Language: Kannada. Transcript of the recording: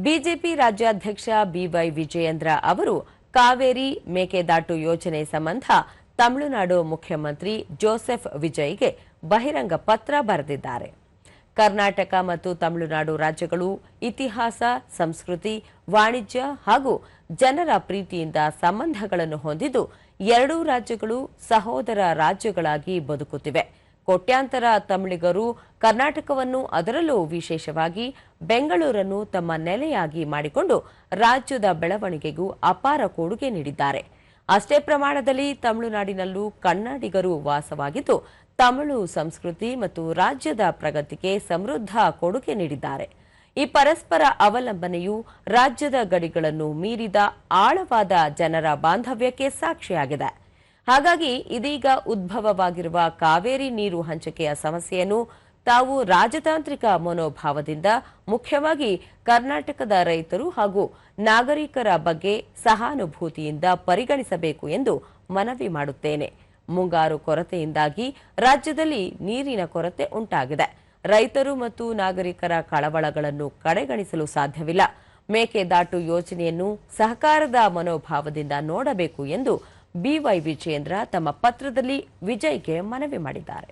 ಬಿಜೆಪಿ ರಾಜ್ಯಾಧ್ಯಕ್ಷ ಬಿವೈ ವಿಜಯೇಂದ್ರ ಅವರು ಕಾವೇರಿ ಮೇಕೆದಾಟು ಯೋಜನೆ ಸಂಬಂಧ ತಮಿಳುನಾಡು ಮುಖ್ಯಮಂತ್ರಿ ಜೋಸೆಫ್ ವಿಜಯ್ಗೆ ಬಹಿರಂಗ ಪತ್ರ ಬರೆದಿದ್ದಾರೆ. ಕರ್ನಾಟಕ ಮತ್ತು ತಮಿಳುನಾಡು ರಾಜ್ಯಗಳು ಇತಿಹಾಸ, ಸಂಸ್ಕೃತಿ, ವಾಣಿಜ್ಯ ಹಾಗೂ ಜನರ ಪ್ರೀತಿಯಿಂದ ಸಂಬಂಧಗಳನ್ನು ಹೊಂದಿದ್ದು ಎರಡೂ ರಾಜ್ಯಗಳು ಸಹೋದರ ರಾಜ್ಯಗಳಾಗಿ ಬದುಕುತ್ತಿವೆ. ಕೋಟ್ಯಾಂತರ ತಮಿಳಿಗರು ಕರ್ನಾಟಕವನ್ನು, ಅದರಲ್ಲೂ ವಿಶೇಷವಾಗಿ ಬೆಂಗಳೂರನ್ನು ತಮ್ಮ ನೆಲೆಯಾಗಿ ಮಾಡಿಕೊಂಡು ರಾಜ್ಯದ ಬೆಳವಣಿಗೆಗೂ ಅಪಾರ ಕೊಡುಗೆ ನೀಡಿದ್ದಾರೆ. ಅಷ್ಟೇ ಪ್ರಮಾಣದಲ್ಲಿ ತಮಿಳುನಾಡಿನಲ್ಲೂ ಕನ್ನಡಿಗರು ವಾಸವಾಗಿದ್ದು ತಮಿಳು ಸಂಸ್ಕೃತಿ ಮತ್ತು ರಾಜ್ಯದ ಪ್ರಗತಿಗೆ ಸಮೃದ್ಧ ಕೊಡುಗೆ ನೀಡಿದ್ದಾರೆ. ಈ ಪರಸ್ಪರ ಅವಲಂಬನೆಯು ರಾಜ್ಯದ ಗಡಿಗಳನ್ನು ಮೀರಿದ ಆಳವಾದ ಜನರ ಬಾಂಧವ್ಯಕ್ಕೆ ಸಾಕ್ಷಿಯಾಗಿದೆ. ಹಾಗಾಗಿ ಇದೀಗ ಉದ್ಭವವಾಗಿರುವ ಕಾವೇರಿ ನೀರು ಹಂಚಿಕೆಯ ಸಮಸ್ಯೆಯನ್ನು ತಾವು ರಾಜತಾಂತ್ರಿಕ ಮನೋಭಾವದಿಂದ, ಮುಖ್ಯವಾಗಿ ಕರ್ನಾಟಕದ ರೈತರು ಹಾಗೂ ನಾಗರಿಕರ ಬಗ್ಗೆ ಸಹಾನುಭೂತಿಯಿಂದ ಪರಿಗಣಿಸಬೇಕು ಎಂದು ಮನವಿ ಮಾಡುತ್ತೇನೆ. ಮುಂಗಾರು ಕೊರತೆಯಿಂದಾಗಿ ರಾಜ್ಯದಲ್ಲಿ ನೀರಿನ ಕೊರತೆ ಉಂಟಾಗಿದೆ. ರೈತರು ಮತ್ತು ನಾಗರಿಕರ ಕಳವಳಗಳನ್ನು ಕಡೆಗಣಿಸಲು ಸಾಧ್ಯವಿಲ್ಲ. ಮೇಕೆದಾಟು ಯೋಜನೆಯನ್ನು ಸಹಕಾರದ ಮನೋಭಾವದಿಂದ ನೋಡಬೇಕು ಎಂದು ಬಿವೈ ವಿಜಯೇಂದ್ರ ತಮ್ಮ ಪತ್ರದಲ್ಲಿ ವಿಜಯ್ಗೆ ಮನವಿ ಮಾಡಿದ್ದಾರೆ.